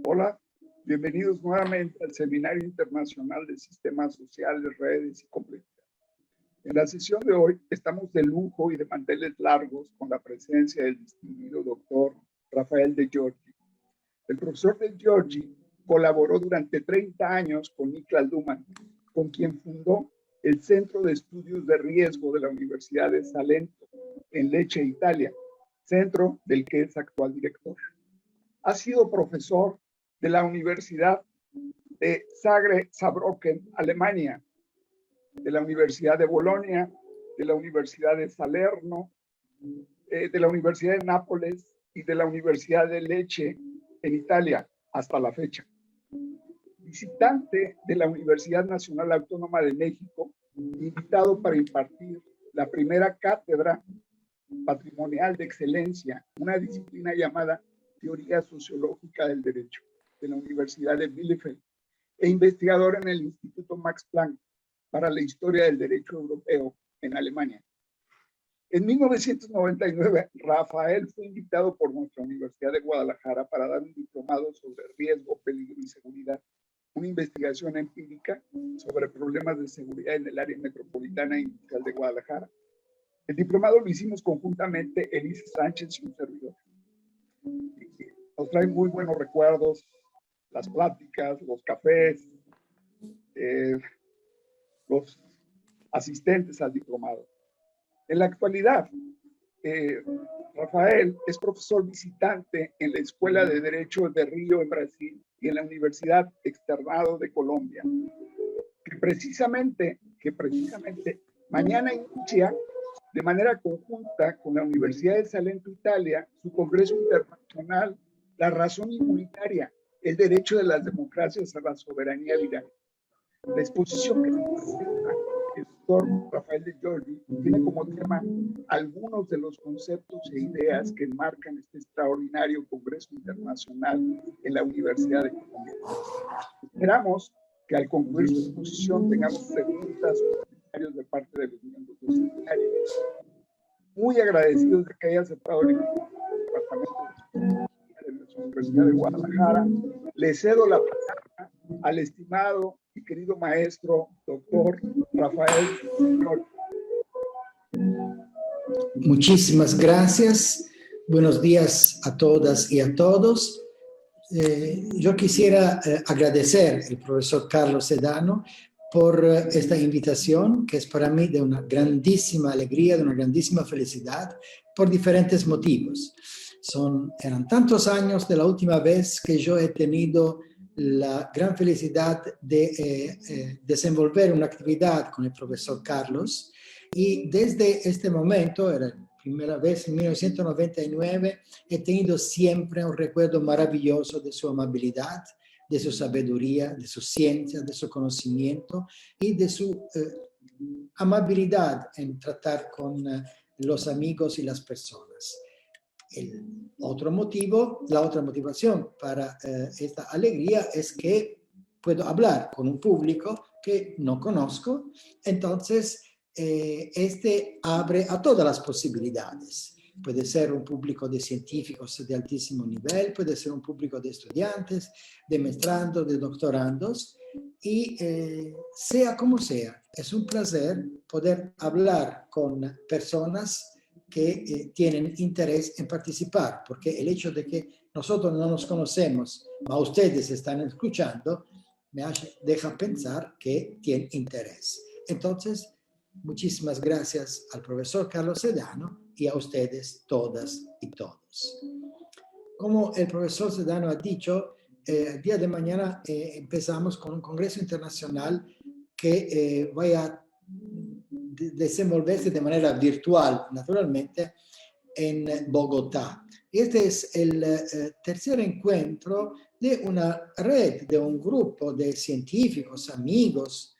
Hola, bienvenidos nuevamente al Seminario Internacional de Sistemas Sociales, Redes y Complejidad. En la sesión de hoy estamos de lujo y de manteles largos con la presencia del distinguido doctor Rafael De Giorgi. El profesor De Giorgi colaboró durante 30 años con Niklas Luhmann, con quien fundó el Centro de Estudios de Riesgo de la Universidad de Salento, en Lecce, Italia, centro del que es actual director. Ha sido profesor de la Universidad de Zagreb, Alemania, de la Universidad de Bolonia, de la Universidad de Salerno, de la Universidad de Nápoles y de la Universidad de Lecce en Italia hasta la fecha. Visitante de la Universidad Nacional Autónoma de México, invitado para impartir la primera cátedra patrimonial de excelencia, una disciplina llamada Teoría Sociológica del Derecho, de la Universidad de Bielefeld, e investigador en el Instituto Max Planck para la Historia del Derecho Europeo en Alemania. En 1999, Rafael fue invitado por nuestra Universidad de Guadalajara para dar un diplomado sobre riesgo, peligro y seguridad, una investigación empírica sobre problemas de seguridad en el área metropolitana e industrial de Guadalajara. El diplomado lo hicimos conjuntamente Elise Sánchez y un servidor. Nos trae muy buenos recuerdos, las pláticas, los cafés, los asistentes al diplomado. En la actualidad, Rafael es profesor visitante en la Escuela de Derecho de Río en Brasil y en la Universidad Externado de Colombia, que precisamente mañana inicia de manera conjunta con la Universidad de Salento, Italia, su Congreso Internacional, La Razón Inmunitaria, el derecho de las democracias a la soberanía viral. La exposición que presenta el doctor Rafael De Giorgi tiene como tema algunos de los conceptos e ideas que enmarcan este extraordinario Congreso Internacional en la Universidad de Colombia. Esperamos que al concluir su exposición tengamos preguntas o comentarios de parte de los miembros del seminario. Muy agradecidos de que haya aceptado el departamento de nuestra Universidad de Guadalajara. Le cedo la palabra al estimado y querido maestro, doctor Rafael De Giorgi. Muchísimas gracias. Buenos días a todas y a todos. Yo quisiera agradecer al profesor Carlos Sedano por esta invitación, que es para mí de una grandísima alegría, de una grandísima felicidad, por diferentes motivos. Eran tantos años de la última vez que yo he tenido la gran felicidad de desenvolver una actividad con el profesor Carlos, y desde este momento, era la primera vez en 1999, he tenido siempre un recuerdo maravilloso de su amabilidad, de su sabiduría, de su ciencia, de su conocimiento y de su amabilidad en tratar con los amigos y las personas. La otra motivación para esta alegría es que puedo hablar con un público que no conozco, entonces este abre a todas las posibilidades. Puede ser un público de científicos de altísimo nivel, puede ser un público de estudiantes, de mestrandos, de doctorandos, y sea como sea, es un placer poder hablar con personas que tienen interés en participar, porque el hecho de que nosotros no nos conocemos, pero ustedes están escuchando, me deja pensar que tienen interés. Entonces, muchísimas gracias al profesor Carlos Sedano y a ustedes todas y todos. Como el profesor Sedano ha dicho, el día de mañana empezamos con un congreso internacional que va a desenvolverse de manera virtual, naturalmente, en Bogotá. Este es el tercer encuentro de una red, de un grupo de científicos, amigos,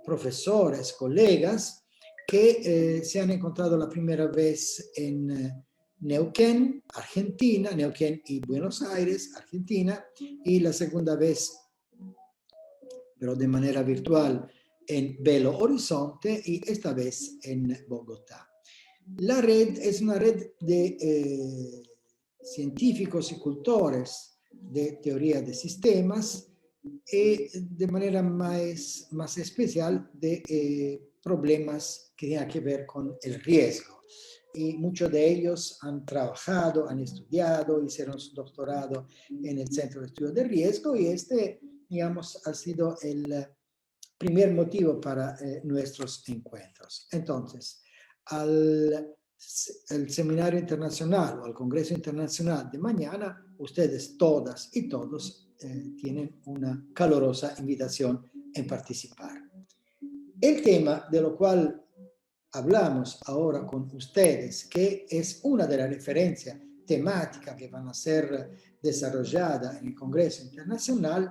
profesores, colegas, que se han encontrado la primera vez en Neuquén, Argentina, Neuquén y Buenos Aires, Argentina, y la segunda vez, pero de manera virtual, en Belo Horizonte y esta vez en Bogotá. La red es una red de científicos y cultores de teoría de sistemas y de manera más especial de problemas que tienen que ver con el riesgo. Y muchos de ellos han trabajado, han estudiado, hicieron su doctorado en el Centro de Estudio de Riesgo y digamos, ha sido el primer motivo para nuestros encuentros. Entonces, al seminario internacional o al Congreso Internacional de mañana, ustedes todas y todos tienen una calurosa invitación en participar. El tema de lo cual hablamos ahora con ustedes, que es una de las referencias temáticas que van a ser desarrolladas en el Congreso Internacional,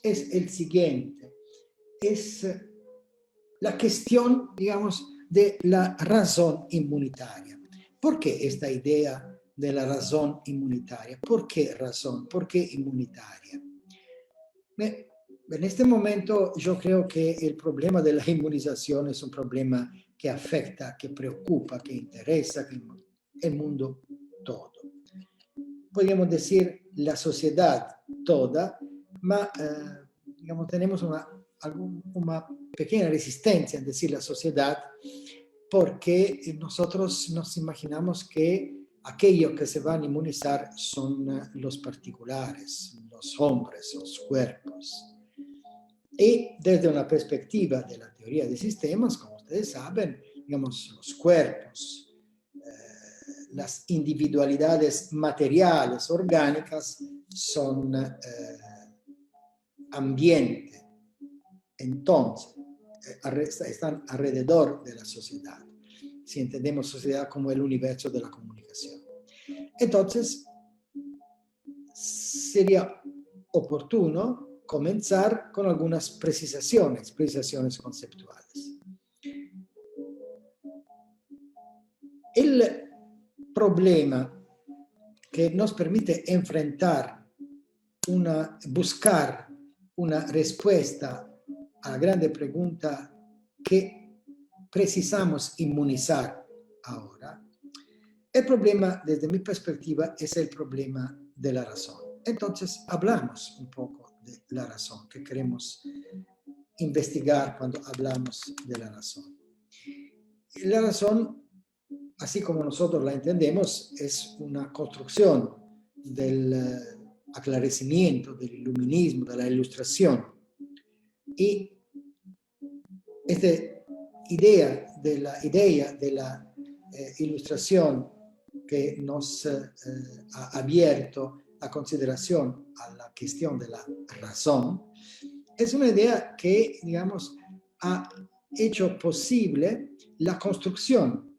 es el siguiente. Es la cuestión, digamos, de la razón inmunitaria. ¿Por qué esta idea de la razón inmunitaria? ¿Por qué razón? ¿Por qué inmunitaria? En este momento yo creo que el problema de la inmunización es un problema que afecta, que preocupa, que interesa el mundo todo. Podríamos decir la sociedad toda, ma digamos, tenemos una pequeña resistencia en decir la sociedad porque nosotros nos imaginamos que aquellos que se van a inmunizar son los particulares, los hombres, los cuerpos. Y desde una perspectiva de la teoría de sistemas, como ustedes saben, digamos, los cuerpos, las individualidades materiales, orgánicas, son ambiente. Entonces, están alrededor de la sociedad. Si entendemos sociedad como el universo de la comunicación. Entonces, sería oportuno comenzar con algunas precisaciones conceptuales. El problema que nos permite buscar una respuesta a la grande pregunta que precisamos inmunizar ahora, el problema, desde mi perspectiva, es el problema de la razón. Entonces, hablamos un poco de la razón que queremos investigar cuando hablamos de la razón. La razón, así como nosotros la entendemos, es una construcción del aclarecimiento, del iluminismo, de la ilustración. Y esta idea de la ilustración que nos ha abierto la consideración a la cuestión de la razón, es una idea que, digamos, ha hecho posible la construcción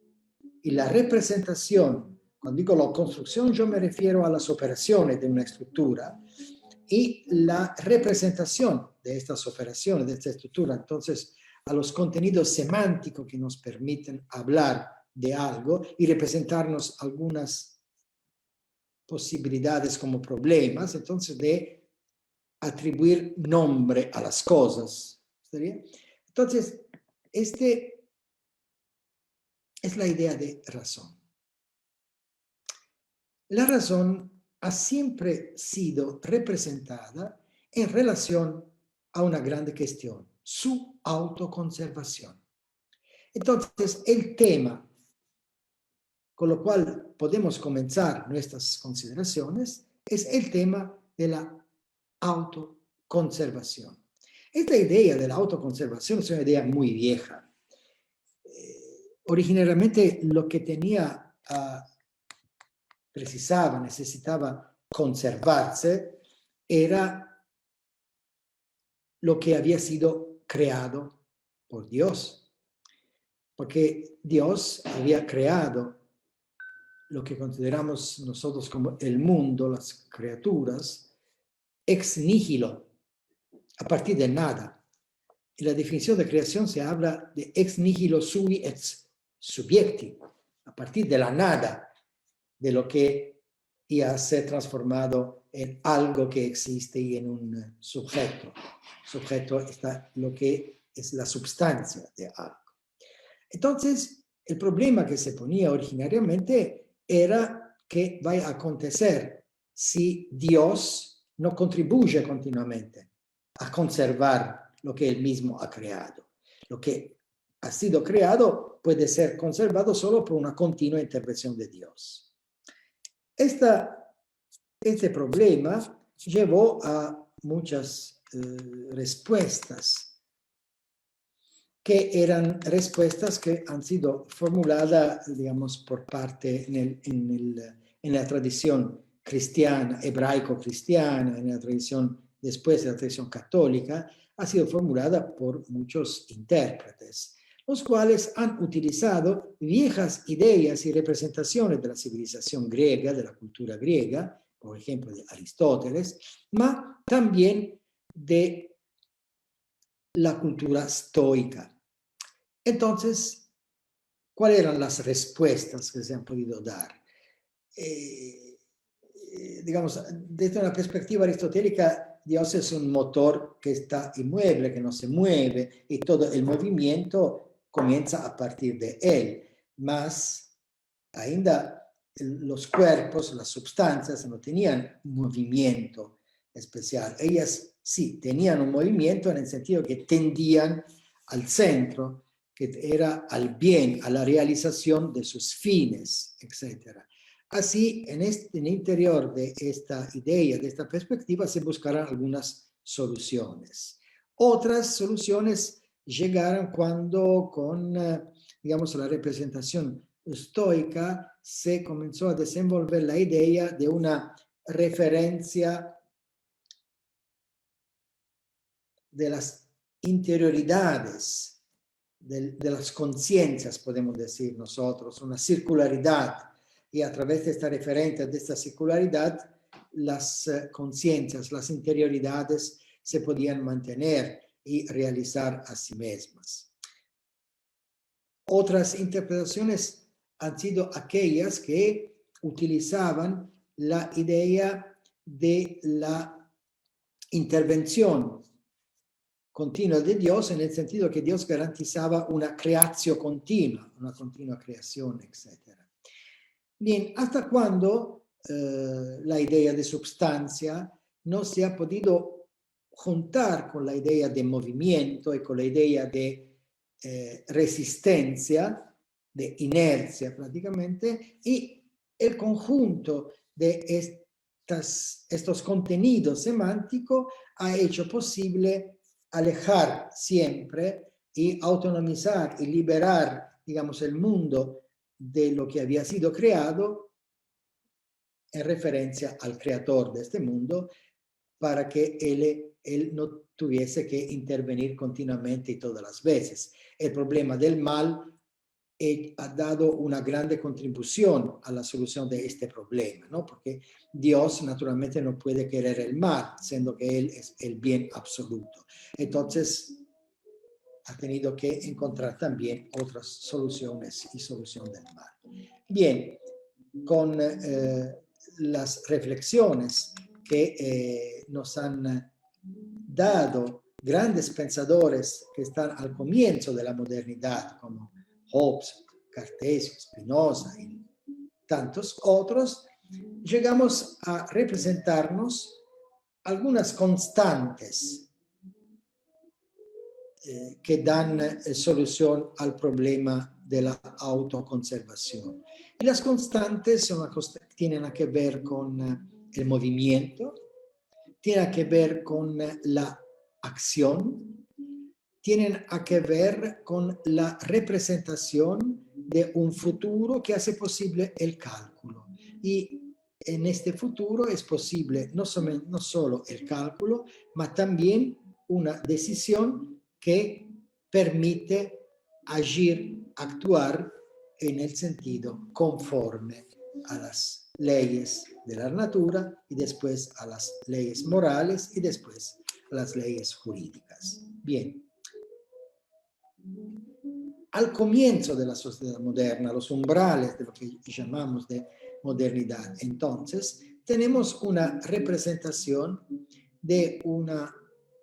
y la representación. Cuando digo la construcción, yo me refiero a las operaciones de una estructura y la representación de estas operaciones, de esta estructura. Entonces, a los contenidos semánticos que nos permiten hablar de algo y representarnos algunas posibilidades como problemas, entonces de atribuir nombre a las cosas. ¿Está bien? Entonces, es la idea de razón. La razón ha siempre sido representada en relación a una grande cuestión, su autoconservación. Entonces, el tema con lo cual podemos comenzar nuestras consideraciones es el tema de la autoconservación. Esta idea de la autoconservación es una idea muy vieja. Originalmente lo que necesitaba conservarse era lo que había sido creado por Dios. Porque Dios había creado lo que consideramos nosotros como el mundo, las criaturas, ex nihilo, a partir de nada. En la definición de creación se habla de ex nihilo sui et subiecti, a partir de la nada, de lo que iba a ser transformado en algo que existe y en un sujeto. Sujeto está lo que es la substancia de algo. Entonces, el problema que se ponía originariamente era que va a acontecer si Dios no contribuye continuamente a conservar lo que él mismo ha creado. Lo que ha sido creado puede ser conservado solo por una continua intervención de Dios. Este problema llevó a muchas respuestas, que eran respuestas que han sido formuladas, digamos, por parte en la tradición cristiana, hebraico-cristiana, en la tradición después de la tradición católica, ha sido formulada por muchos intérpretes, los cuales han utilizado viejas ideas y representaciones de la civilización griega, de la cultura griega, por ejemplo, de Aristóteles, pero también de la cultura estoica. Entonces, ¿cuáles eran las respuestas que se han podido dar? Digamos, desde una perspectiva aristotélica, Dios es un motor que está inmueble, que no se mueve, y todo el movimiento comienza a partir de él. Mas, ainda los cuerpos, las sustancias, no tenían un movimiento especial. Ellas sí tenían un movimiento en el sentido que tendían al centro, que era al bien, a la realización de sus fines, etc. Así, en el interior de esta idea, de esta perspectiva, se buscarán algunas soluciones. Otras soluciones llegaron cuando con, digamos, la representación estoica se comenzó a desenvolver la idea de una referencia de las interioridades, de las conciencias, podemos decir nosotros, una circularidad, y a través de esta referencia, de esta circularidad, las conciencias, las interioridades se podían mantener y realizar a sí mismas. Otras interpretaciones han sido aquellas que utilizaban la idea de la intervención continua de Dios, en el sentido que Dios garantizaba una creación continua, una continua creación, etc. Bien, ¿hasta cuándo la idea de substancia no se ha podido juntar con la idea de movimiento y con la idea de resistencia, de inercia prácticamente, y el conjunto de estos contenidos semánticos ha hecho posible alejar siempre y autonomizar y liberar, digamos, el mundo de lo que había sido creado en referencia al creador de este mundo, para que él no tuviese que intervenir continuamente y todas las veces. El problema del mal ha dado una grande contribución a la solución de este problema, ¿no? Porque Dios naturalmente no puede querer el mal, siendo que Él es el bien absoluto. Entonces, ha tenido que encontrar también otras soluciones y solución del mal. Bien, con las reflexiones que nos han dado grandes pensadores que están al comienzo de la modernidad, como Hobbes, Cartesio, Spinoza y tantos otros, llegamos a representarnos algunas constantes que dan solución al problema de la autoconservación. Y las constantes tienen que ver con el movimiento, tienen que ver con la acción, tienen que ver con la representación de un futuro que hace posible el cálculo. Y en este futuro es posible no solo el cálculo, pero también una decisión que permite agir, actuar en el sentido conforme a las leyes de la natura y después a las leyes morales y después a las leyes jurídicas. Bien. Al comienzo de la sociedad moderna, los umbrales de lo que llamamos de modernidad, entonces, tenemos una representación de un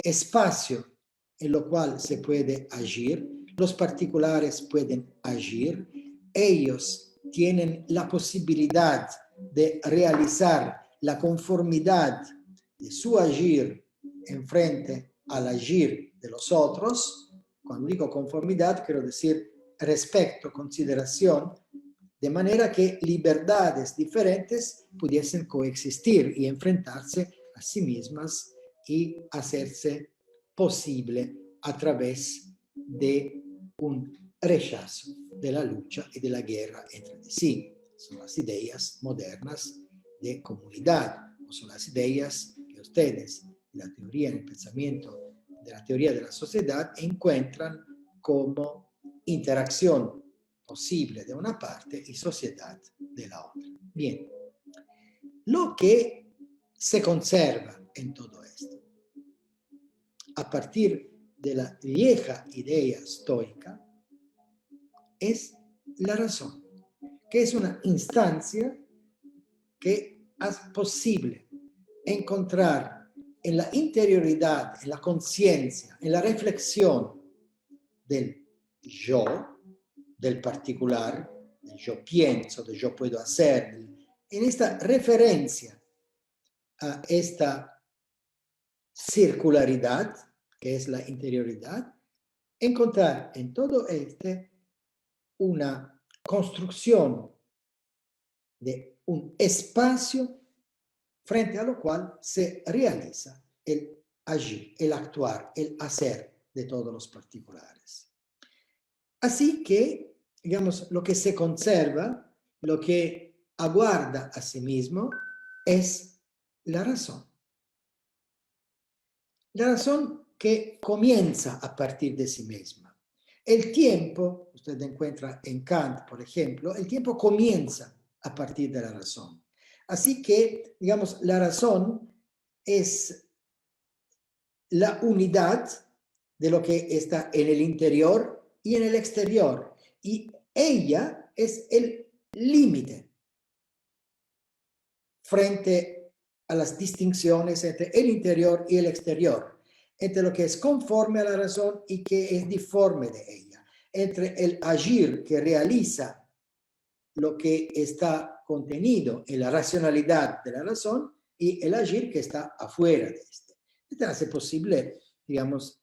espacio en lo cual se puede agir, los particulares pueden agir, ellos tienen la posibilidad de realizar la conformidad de su agir en frente al agir de los otros. Cuando digo conformidad, quiero decir respeto, consideración, de manera que libertades diferentes pudiesen coexistir y enfrentarse a sí mismas y hacerse posible a través de un rechazo de la lucha y de la guerra entre sí. Son las ideas modernas de comunidad, o son las ideas que ustedes, en la teoría, en el pensamiento de la teoría de la sociedad, encuentran como interacción posible de una parte y sociedad de la otra. Bien, lo que se conserva en todo esto, a partir de la vieja idea estoica, es la razón, que es una instancia que hace posible encontrar en la interioridad, en la conciencia, en la reflexión del yo, del particular, del yo pienso, del yo puedo hacer, en esta referencia a esta circularidad, que es la interioridad, encontrar en todo una construcción de un espacio frente a lo cual se realiza el agir, el actuar, el hacer de todos los particulares. Así que, digamos, lo que se conserva, lo que aguarda a sí mismo, es la razón. La razón que comienza a partir de sí misma. El tiempo, usted encuentra en Kant, por ejemplo, el tiempo comienza a partir de la razón. Así que, digamos, la razón es la unidad de lo que está en el interior y en el exterior. Y ella es el límite frente a las distinciones entre el interior y el exterior, entre lo que es conforme a la razón y que es diforme de ella, entre el agir que realiza lo que está contenido en la racionalidad de la razón y el agir que está afuera de este. Esto hace posible, digamos,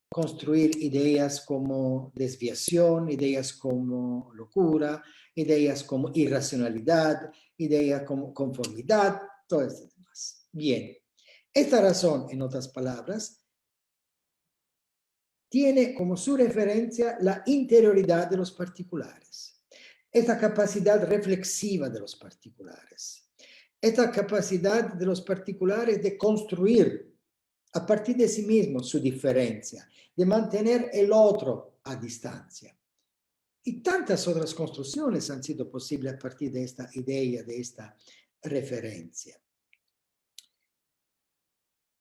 construir ideas como desviación, ideas como locura, ideas como irracionalidad, ideas como conformidad, todo esto demás. Bien, esta razón, en otras palabras, tiene como su referencia la interioridad de los particulares, esta capacidad reflexiva de los particulares, esta capacidad de los particulares de construir a partir de sí mismos su diferencia, de mantener el otro a distancia. Y tantas otras construcciones han sido posibles a partir de esta idea, de esta referencia.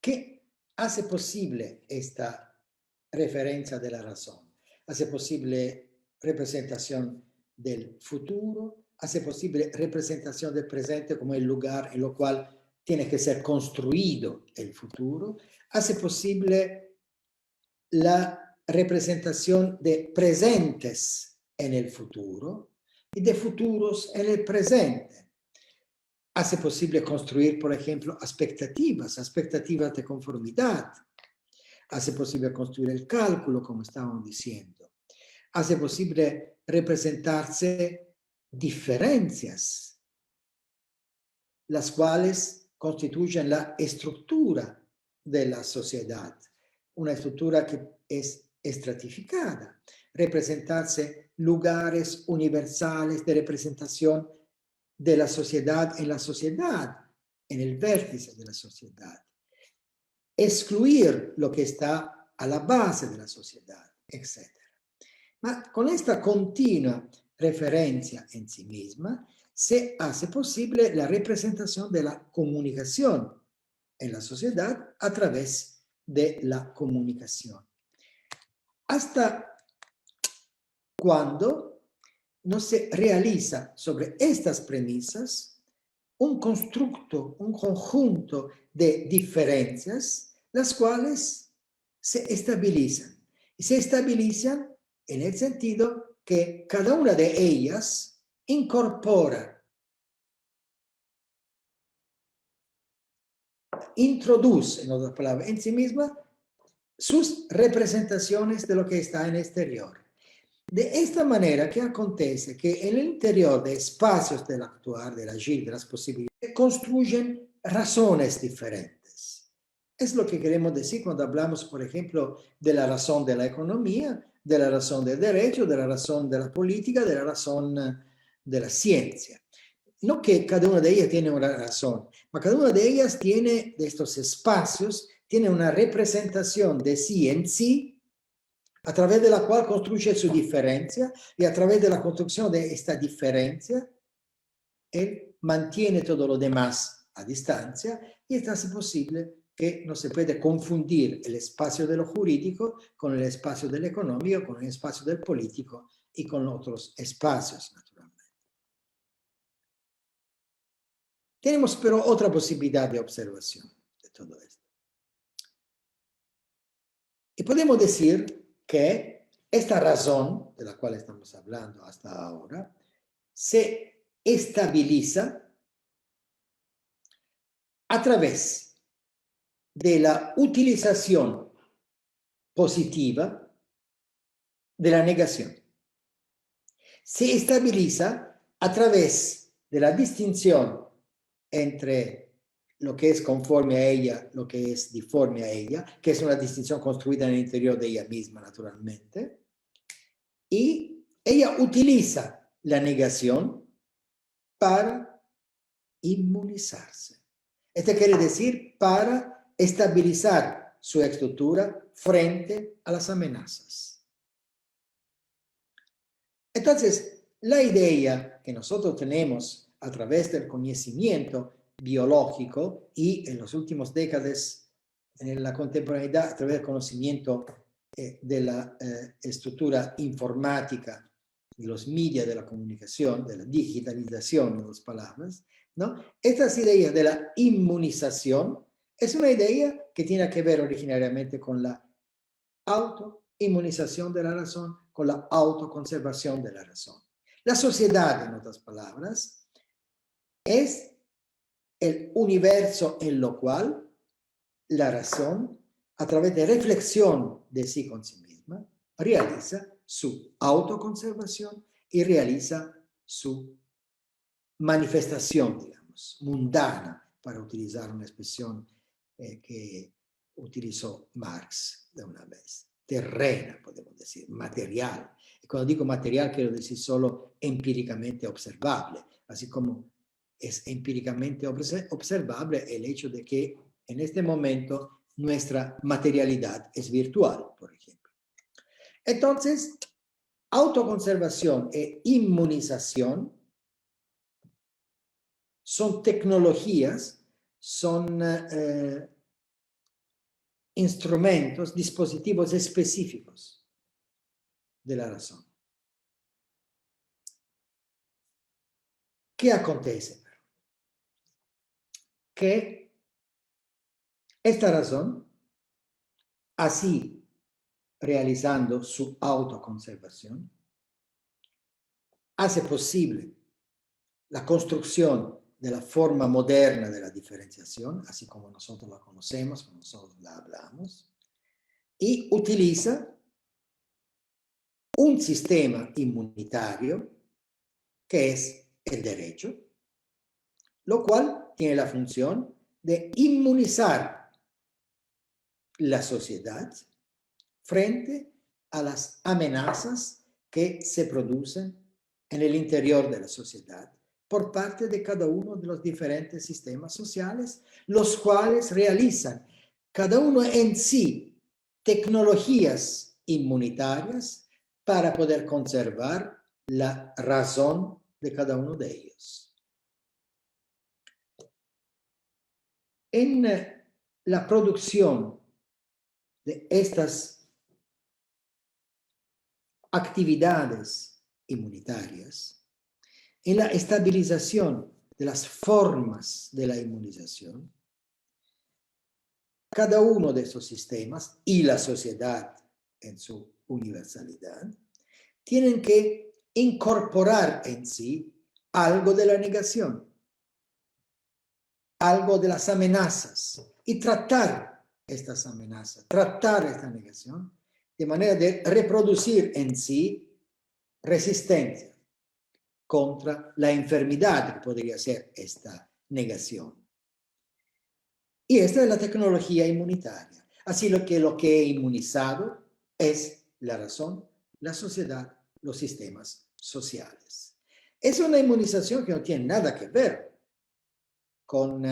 ¿Qué hace posible esta referencia de la razón? Hace posible representación del futuro, hace posible representación del presente como el lugar en lo cual tiene que ser construido el futuro, hace posible la representación de presentes en el futuro y de futuros en el presente. Hace posible construir, por ejemplo, expectativas de conformidad. Hace posible construir el cálculo, como estábamos diciendo. Hace posible representarse diferencias, las cuales constituyen la estructura de la sociedad, una estructura que es estratificada, representarse lugares universales de representación de la sociedad en la sociedad, en el vértice de la sociedad, excluir lo que está a la base de la sociedad, etc. Ma con esta continua referencia en sí misma, se hace posible la representación de la comunicación en la sociedad a través de la comunicación. Hasta cuando no se realiza sobre estas premisas un constructo, un conjunto de diferencias, las cuales se estabilizan. Y se estabilizan en el sentido que cada una de ellas incorpora introduce, en otras palabras, en sí misma sus representaciones de lo que está en el exterior. De esta manera, ¿qué acontece? Que en el interior de espacios del actuar, del agir, de las posibilidades, construyen razones diferentes. Es lo que queremos decir cuando hablamos, por ejemplo, de la razón de la economía, de la razón del derecho, de la razón de la política, de la razón de la ciencia. No que cada una de ellas tiene una razón, pero cada una de ellas tiene, de estos espacios, tiene una representación de sí en sí, a través de la cual construye su diferencia, y a través de la construcción de esta diferencia, él mantiene todo lo demás a distancia, y esto hace posible que no se puede confundir el espacio de lo jurídico con el espacio del económico, con el espacio del político y con otros espacios, naturalmente. Tenemos pero otra posibilidad de observación de todo esto. Y podemos decir que esta razón, de la cual estamos hablando hasta ahora, se estabiliza a través de la utilización positiva de la negación. Se estabiliza a través de la distinción entre lo que es conforme a ella, lo que es diforme a ella, que es una distinción construida en el interior de ella misma, naturalmente, y ella utiliza la negación para inmunizarse. Esto quiere decir para estabilizar su estructura frente a las amenazas. Entonces, la idea que nosotros tenemos a través del conocimiento biológico y en las últimas décadas en la contemporaneidad a través del conocimiento de la estructura informática y los medios de la comunicación, de la digitalización de las palabras, ¿no? Estas ideas de la inmunización es una idea que tiene que ver originariamente con la autoinmunización de la razón, con la autoconservación de la razón. La sociedad, en otras palabras, es el universo en lo cual la razón, a través de reflexión de sí con sí misma, realiza su autoconservación y realiza su manifestación, digamos, mundana, para utilizar una expresión que utilizó Marx de una vez. Terrena, podemos decir, material. Y cuando digo material, quiero decir solo empíricamente observable, así como es empíricamente observable el hecho de que en este momento nuestra materialidad es virtual, por ejemplo. Entonces, autoconservación e inmunización son tecnologías, son instrumentos, dispositivos específicos de la razón. ¿Qué acontece? Que esta razón, así realizando su autoconservación, hace posible la construcción de la forma moderna de la diferenciación, así como nosotros la conocemos, como nosotros la hablamos, y utiliza un sistema inmunitario que es el derecho, lo cual tiene la función de inmunizar la sociedad frente a las amenazas que se producen en el interior de la sociedad por parte de cada uno de los diferentes sistemas sociales, los cuales realizan cada uno en sí tecnologías inmunitarias para poder conservar la razón de cada uno de ellos. En la producción de estas actividades inmunitarias, en la estabilización de las formas de la inmunización, cada uno de esos sistemas y la sociedad en su universalidad tienen que incorporar en sí algo de la negación, algo de las amenazas, y tratar estas amenazas, tratar esta negación, de manera de reproducir en sí resistencia contra la enfermedad que podría ser esta negación. Y esta es la tecnología inmunitaria. Así lo que he inmunizado es la razón, la sociedad, los sistemas sociales. Es una inmunización que no tiene nada que ver con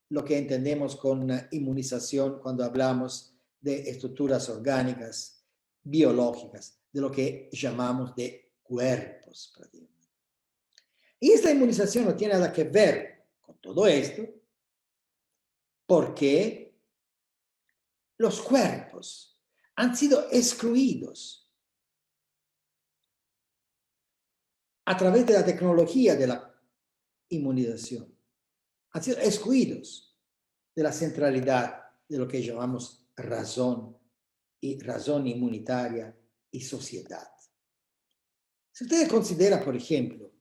lo que entendemos con inmunización cuando hablamos de estructuras orgánicas, biológicas, de lo que llamamos de cuerpos. Y esta inmunización no tiene nada que ver con todo esto, porque los cuerpos han sido excluidos a través de la tecnología de la inmunización. Han sido excluidos de la centralidad de lo que llamamos razón inmunitaria y sociedad. Si usted considera, por ejemplo,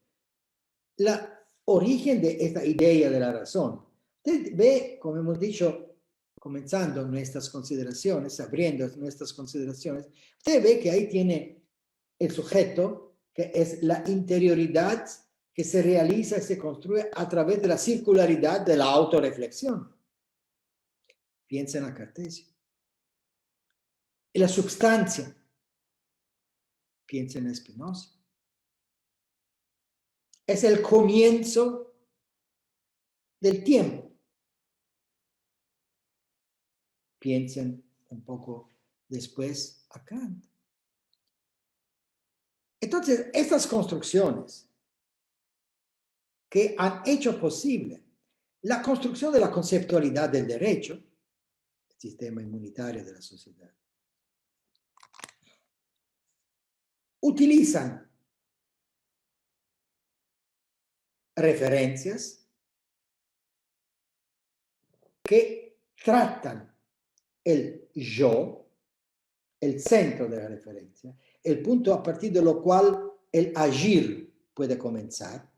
la origen de esta idea de la razón, usted ve, como hemos dicho, comenzando nuestras consideraciones, abriendo nuestras consideraciones, usted ve que ahí tiene el sujeto, que es la interioridad que se realiza y se construye a través de la circularidad de la autorreflexión. Piensa en la Cartesio. Y la substancia, piensa en Spinoza. Es el comienzo del tiempo. Piensen un poco después a Kant. Entonces, estas construcciones que han hecho posible la construcción de la conceptualidad del derecho, el sistema inmunitario de la sociedad, utilizan referencias que tratan el yo, el centro de la referencia, el punto a partir de lo cual el agir puede comenzar,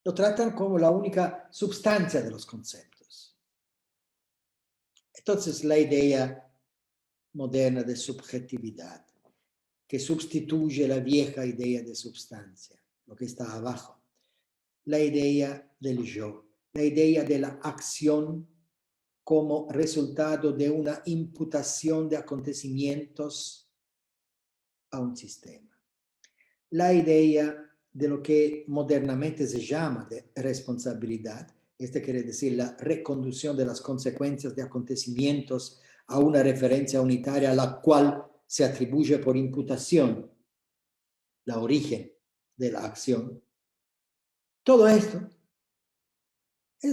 lo tratan como la única substancia de los conceptos. Entonces, la idea moderna de subjetividad, que sustituye la vieja idea de substancia, lo que está abajo, la idea del yo, la idea de la acción como resultado de una imputación de acontecimientos a un sistema. La idea de lo que modernamente se llama de responsabilidad, quiere decir la reconducción de las consecuencias de acontecimientos a una referencia unitaria a la cual se atribuye por imputación la origen de la acción. Todo esto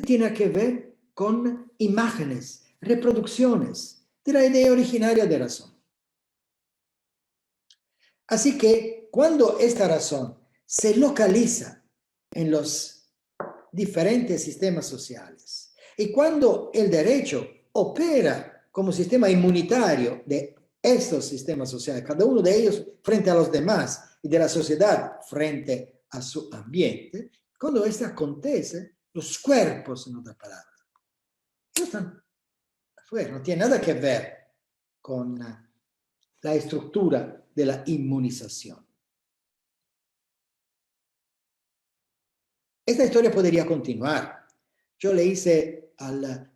tiene que ver con imágenes, reproducciones de la idea originaria de razón. Así que cuando esta razón se localiza en los diferentes sistemas sociales y cuando el derecho opera como sistema inmunitario de estos sistemas sociales, cada uno de ellos frente a los demás y de la sociedad frente a su ambiente, cuando esto acontece, los cuerpos, en otras palabras, están afuera, no tiene nada que ver con la estructura de la inmunización. Esta historia podría continuar. Yo le hice al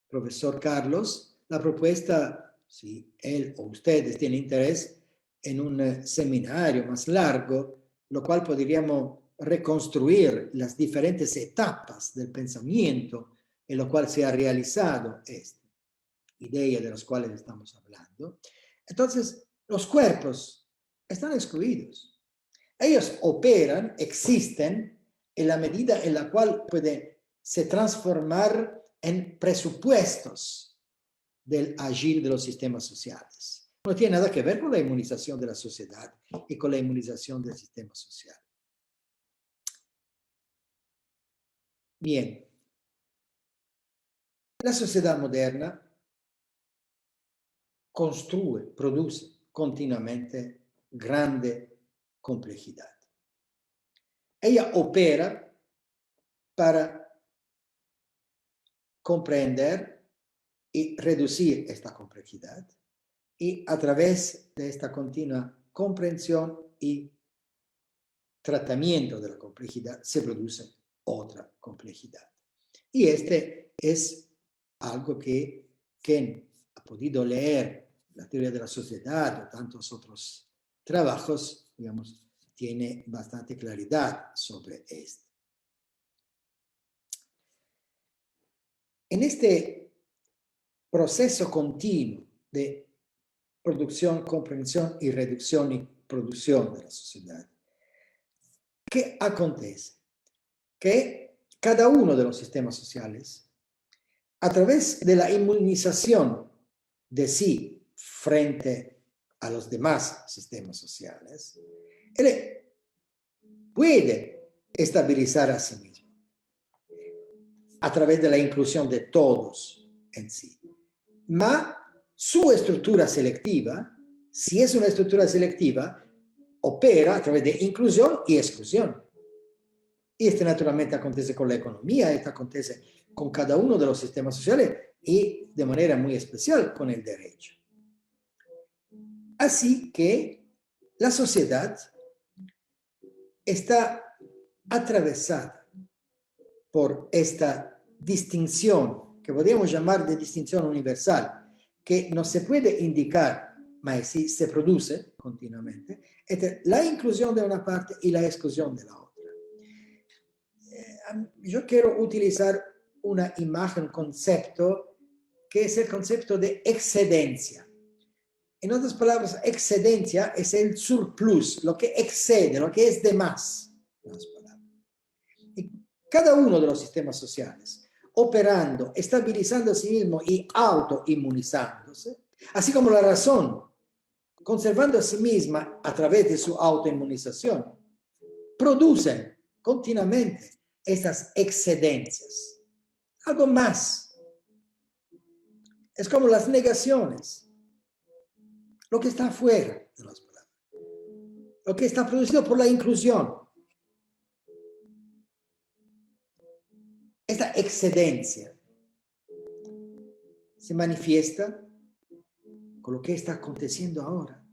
profesor Carlos la propuesta, si él o ustedes tienen interés, en un seminario más largo, lo cual podríamos reconstruir las diferentes etapas del pensamiento en lo cual se ha realizado esta idea de las cuales estamos hablando. Entonces, los cuerpos están excluidos. Ellos operan, existen en la medida en la cual pueden se transformar en presupuestos del agir de los sistemas sociales. No tiene nada que ver con la inmunización de la sociedad y con la inmunización del sistema social. Bien, la sociedad moderna construye, produce continuamente grande complejidad. Ella opera para comprender y reducir esta complejidad. Y a través de esta continua comprensión y tratamiento de la complejidad se produce otra complejidad. Y este es algo que quien ha podido leer la teoría de la sociedad o tantos otros trabajos, digamos, tiene bastante claridad sobre esto. En este proceso continuo de producción, comprensión y reducción y producción de la sociedad, ¿qué acontece? Que cada uno de los sistemas sociales, a través de la inmunización de sí frente a los demás sistemas sociales, él puede estabilizar a sí mismo a través de la inclusión de todos en sí. Ma su estructura selectiva, si es una estructura selectiva, opera a través de inclusión y exclusión. Y esto naturalmente acontece con la economía, esto acontece con cada uno de los sistemas sociales y de manera muy especial con el derecho. Así que la sociedad está atravesada por esta distinción, que podríamos llamar de distinción universal, que no se puede indicar, mas sí se produce continuamente, entre la inclusión de una parte y la exclusión de la otra. Yo quiero utilizar una imagen, un concepto, que es el concepto de excedencia. En otras palabras, excedencia es el surplus, lo que excede, lo que es de más. Y cada uno de los sistemas sociales, operando, estabilizando a sí mismo y autoinmunizándose, así como la razón, conservando a sí misma a través de su autoinmunización, producen continuamente estas excedencias. Algo más. Es como las negaciones. Lo que está afuera de las palabras. Lo que está producido por la inclusión. Esta excedencia se manifiesta con lo que está aconteciendo ahora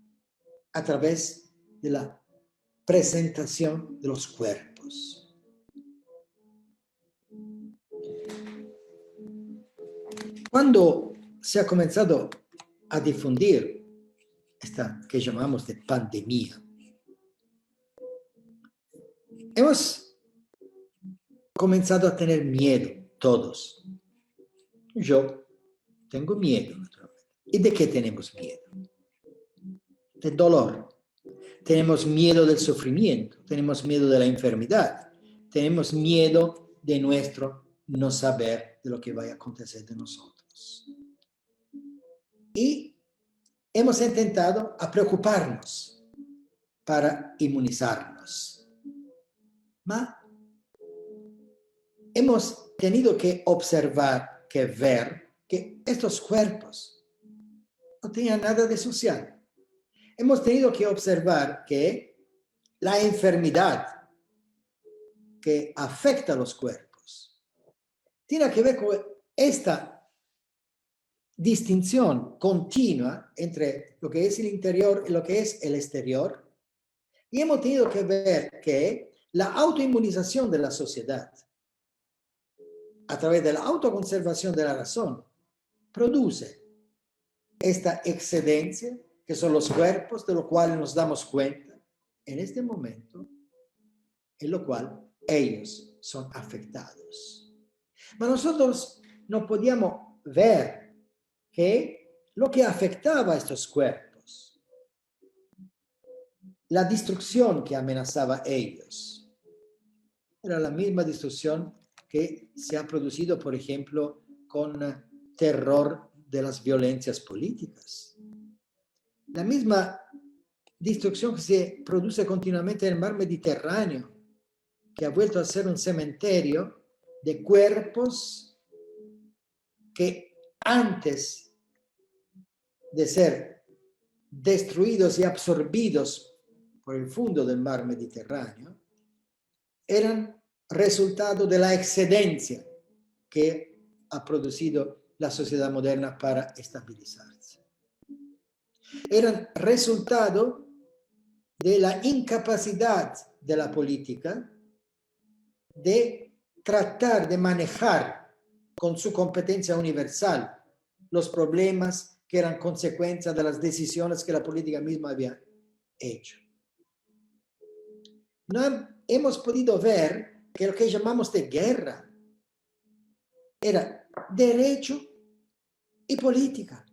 a través de la presentación de los cuerpos. Cuando se ha comenzado a difundir esta que llamamos de pandemia, hemos comenzado a tener miedo todos. Yo tengo miedo, naturalmente. ¿Y de qué tenemos miedo? Del dolor. Tenemos miedo del sufrimiento, tenemos miedo de la enfermedad, tenemos miedo de nuestro no saber de lo que vaya a acontecer de nosotros. Y hemos intentado a preocuparnos para inmunizarnos. Mas hemos tenido que observar, que ver que estos cuerpos no tenían nada de social. Hemos tenido que observar que la enfermedad que afecta a los cuerpos tiene que ver con esta distinción continua entre lo que es el interior y lo que es el exterior. Y hemos tenido que ver que la autoinmunización de la sociedad, a través de la autoconservación de la razón, produce esta excedencia, que son los cuerpos, de lo cual nos damos cuenta en este momento, en lo cual ellos son afectados. Pero nosotros no podíamos ver que lo que afectaba a estos cuerpos, la destrucción que amenazaba a ellos, era la misma destrucción que se ha producido, por ejemplo, con terror de las violencias políticas. La misma destrucción que se produce continuamente en el mar Mediterráneo, que ha vuelto a ser un cementerio de cuerpos que antes de ser destruidos y absorbidos por el fondo del mar Mediterráneo, eran resultado de la excedencia que ha producido la sociedad moderna para estabilizarse. Eran resultado de la incapacidad de la política de tratar de manejar con su competencia universal los problemas que eran consecuencia de las decisiones que la política misma había hecho. No hemos podido ver que lo que llamamos de guerra era derecho y política.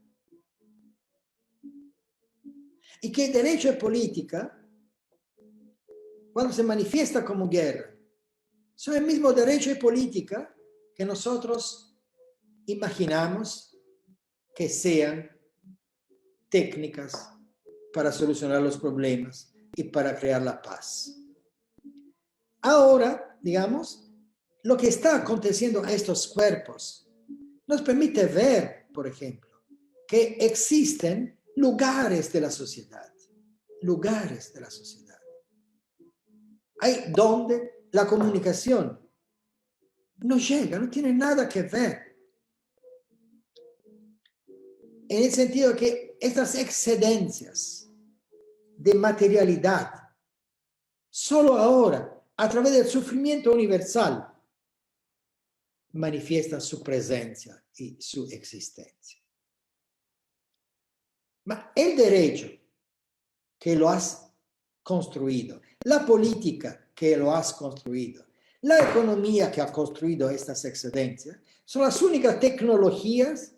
Y que derecho y política, cuando se manifiesta como guerra, son el mismo derecho y política que nosotros imaginamos que sean técnicas para solucionar los problemas y para crear la paz. Ahora, digamos, lo que está aconteciendo a estos cuerpos nos permite ver, por ejemplo, que existen lugares de la sociedad. Hay donde la comunicación no llega, no tiene nada que ver. En el sentido que estas excedencias de materialidad, solo ahora, a través del sufrimiento universal, manifiestan su presencia y su existencia. Pero el derecho que lo has construido, la política que lo has construido, la economía que ha construido estas excedencias, son las únicas tecnologías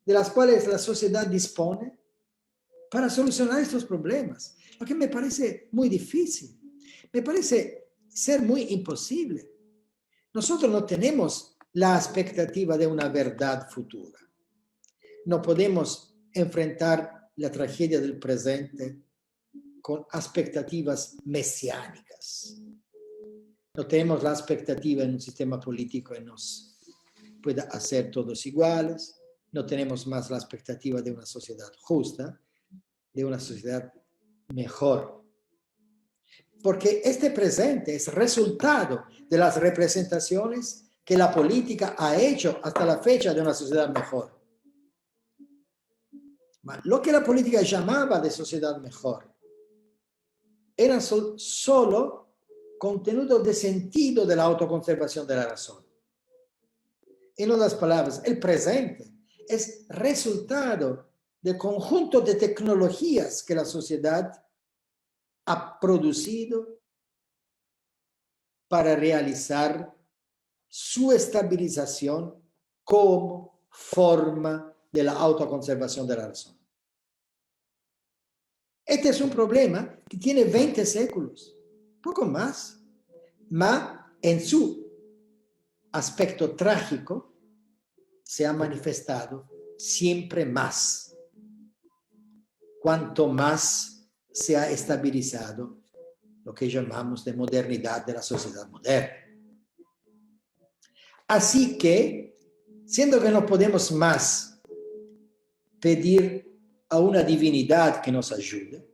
de las cuales la sociedad dispone para solucionar estos problemas. Lo que me parece muy difícil, me parece ser muy imposible. Nosotros no tenemos la expectativa de una verdad futura. No podemos enfrentar la tragedia del presente con expectativas mesiánicas. No tenemos la expectativa en un sistema político que nos pueda hacer todos iguales. No tenemos más la expectativa de una sociedad justa, de una sociedad mejor. Porque este presente es resultado de las representaciones que la política ha hecho hasta la fecha de una sociedad mejor. Lo que la política llamaba de sociedad mejor era solo contenido de sentido de la autoconservación de la razón. En otras palabras, el presente es resultado del conjunto de tecnologías que la sociedad ha producido para realizar su estabilización como forma de la autoconservación de la razón. Este es un problema que tiene 20 séculos, poco más, pero en su aspecto trágico se ha manifestado siempre más, cuanto más se ha estabilizado lo que llamamos de modernidad de la sociedad moderna. Así que, siendo que no podemos más pedir a una divinidad que nos ayude,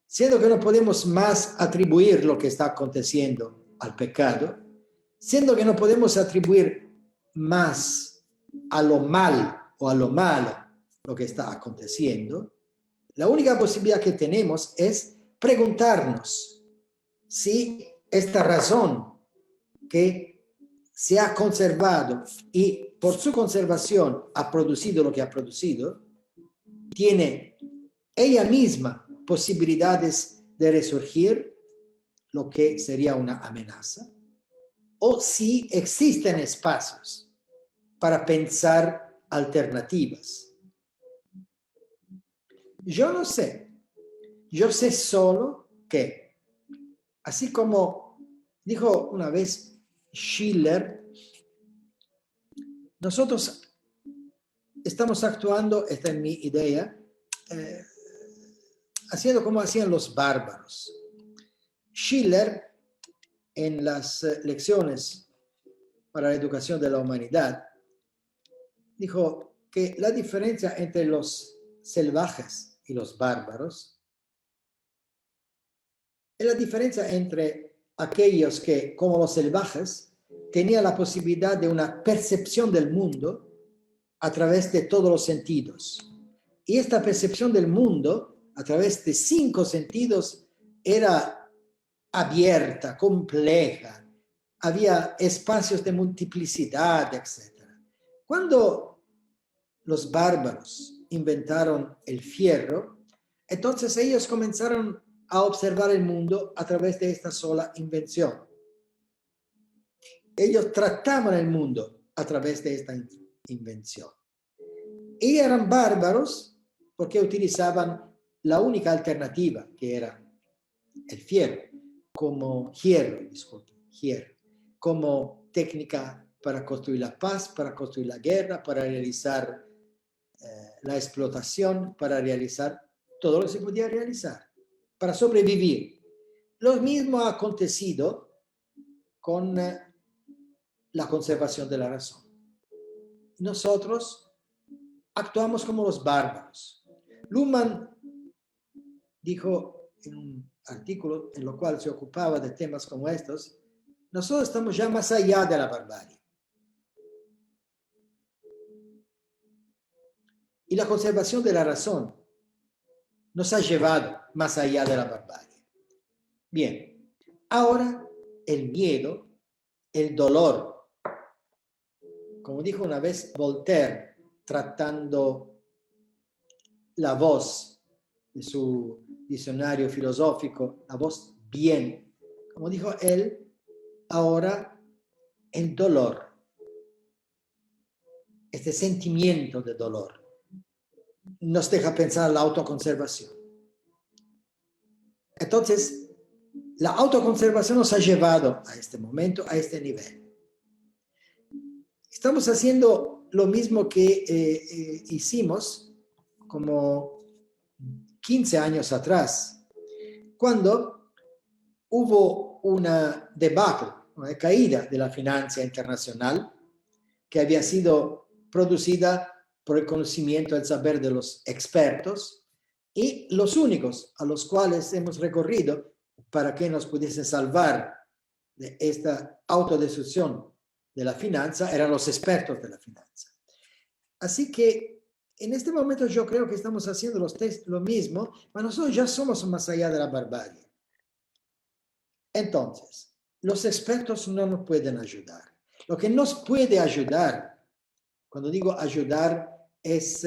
siendo que no podemos más atribuir lo que está aconteciendo al pecado, siendo que no podemos atribuir más a lo mal o a lo malo lo que está aconteciendo, la única posibilidad que tenemos es preguntarnos si esta razón que se ha conservado y por su conservación ha producido lo que ha producido, tiene ella misma posibilidades de resurgir, lo que sería una amenaza, o si existen espacios para pensar alternativas. Yo no sé. Yo sé solo que, así como dijo una vez Schiller, nosotros estamos actuando, esta es mi idea, haciendo como hacían los bárbaros. Schiller, en las lecciones para la educación de la humanidad, dijo que la diferencia entre los salvajes y los bárbaros es la diferencia entre aquellos que, como los salvajes, tenía la posibilidad de una percepción del mundo a través de todos los sentidos. Y esta percepción del mundo a través de 5 sentidos era abierta, compleja, había espacios de multiplicidad, etc. Cuando los bárbaros inventaron el fierro, entonces ellos comenzaron a observar el mundo a través de esta sola invención. Ellos trataban el mundo a través de esta invención. Y eran bárbaros porque utilizaban la única alternativa, que era el hierro, como técnica para construir la paz, para construir la guerra, para realizar la explotación, para realizar todo lo que se podía realizar, para sobrevivir. Lo mismo ha acontecido con la conservación de la razón. Nosotros actuamos como los bárbaros. Luhmann dijo en un artículo en lo cual se ocupaba de temas como estos, nosotros estamos ya más allá de la barbarie. Y la conservación de la razón nos ha llevado más allá de la barbarie. Bien, ahora el miedo, el dolor, como dijo una vez Voltaire, tratando la voz de su diccionario filosófico, la voz bien, como dijo él, ahora el dolor, este sentimiento de dolor, nos deja pensar en la autoconservación. Entonces, la autoconservación nos ha llevado a este momento, a este nivel. Estamos haciendo lo mismo que hicimos como 15 años atrás, cuando hubo una debacle, una caída de la finanza internacional que había sido producida por el conocimiento, el saber de los expertos, y los únicos a los cuales hemos recorrido para que nos pudiesen salvar de esta autodestrucción de la finanza eran los expertos de la finanza. Así que en este momento yo creo que estamos haciendo lo mismo, pero nosotros ya somos más allá de la barbarie. Entonces, los expertos no nos pueden ayudar. Lo que nos puede ayudar, cuando digo ayudar, es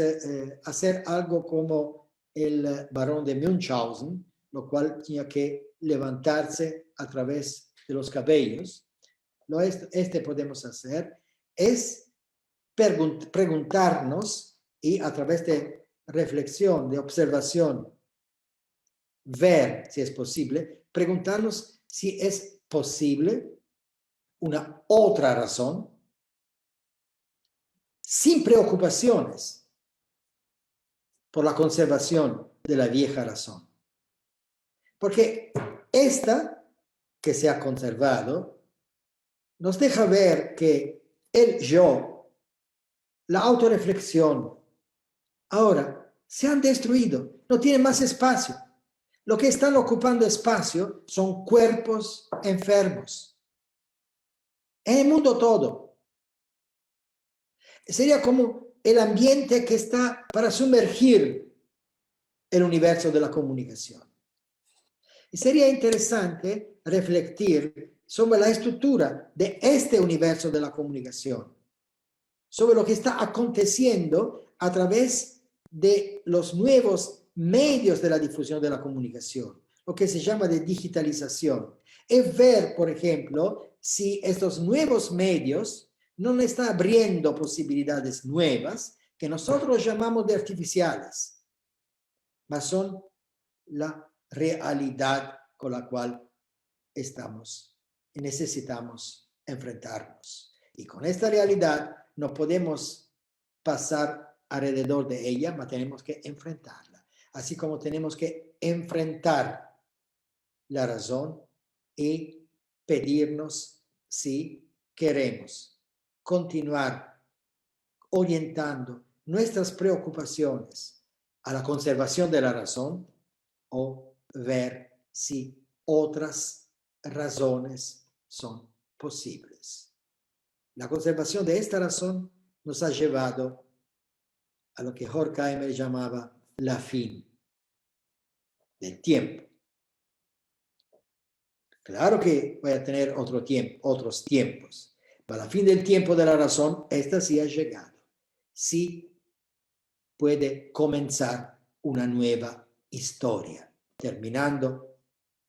hacer algo como el barón de Münchhausen, lo cual tenía que levantarse a través de los cabellos. Este podemos hacer es preguntarnos y a través de reflexión, de observación, ver si es posible, preguntarnos si es posible una otra razón sin preocupaciones por la conservación de la vieja razón. Porque esta que se ha conservado nos deja ver que el yo, la autorreflexión, ahora se han destruido, no tienen más espacio. Lo que están ocupando espacio son cuerpos enfermos. En el mundo todo. Sería como el ambiente que está para sumergir el universo de la comunicación. Y sería interesante reflexionar sobre la estructura de este universo de la comunicación, sobre lo que está aconteciendo a través de los nuevos medios de la difusión de la comunicación, lo que se llama de digitalización. Es ver, por ejemplo, si estos nuevos medios no están abriendo posibilidades nuevas que nosotros llamamos de artificiales, mas son la realidad con la cual estamos y necesitamos enfrentarnos. Y con esta realidad no podemos pasar alrededor de ella, pero tenemos que enfrentarla. Así como tenemos que enfrentar la razón y pedirnos si queremos continuar orientando nuestras preocupaciones a la conservación de la razón o ver si otras razones son posibles. La conservación de esta razón nos ha llevado a lo que Horkheimer llamaba la fin del tiempo. Claro que voy a tener otros tiempos, pero la fin del tiempo de la razón, esta sí ha llegado. Sí puede comenzar una nueva historia, terminando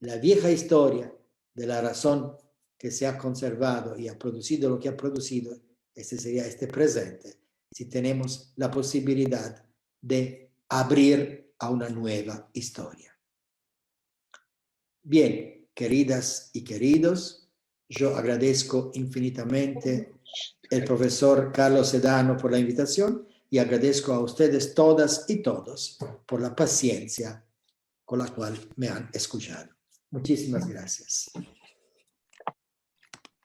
la vieja historia de la razón que se ha conservado y ha producido lo que ha producido. Este sería este presente, si tenemos la posibilidad de abrir a una nueva historia. Bien, queridas y queridos, yo agradezco infinitamente al profesor Carlos Sedano por la invitación y agradezco a ustedes todas y todos por la paciencia con la cual me han escuchado. Muchísimas gracias.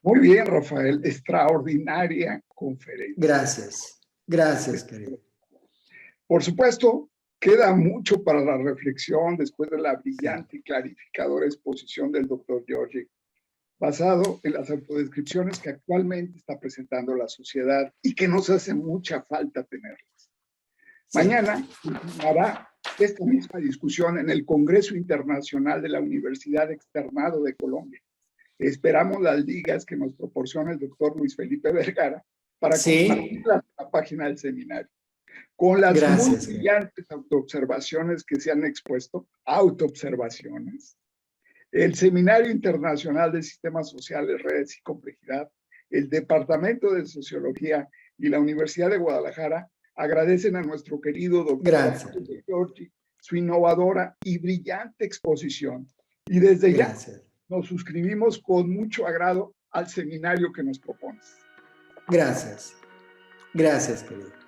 Muy bien, Rafael, extraordinaria conferencia. Gracias, gracias, querido. Por supuesto, queda mucho para la reflexión después de la brillante y clarificadora exposición del doctor Giorgi, basado en las autodescripciones que actualmente está presentando la sociedad y que nos hace mucha falta tenerlas. Sí. Mañana continuará esta misma discusión en el Congreso Internacional de la Universidad Externado de Colombia. Esperamos las ligas que nos proporciona el doctor Luis Felipe Vergara para compartir la página del seminario. Con las muy brillantes autoobservaciones que se han expuesto, el Seminario Internacional de Sistemas Sociales, Redes y Complejidad, el Departamento de Sociología y la Universidad de Guadalajara agradecen a nuestro querido doctor Giorgi su innovadora y brillante exposición. Y desde ya nos suscribimos con mucho agrado al seminario que nos propones. Gracias. Gracias, querido.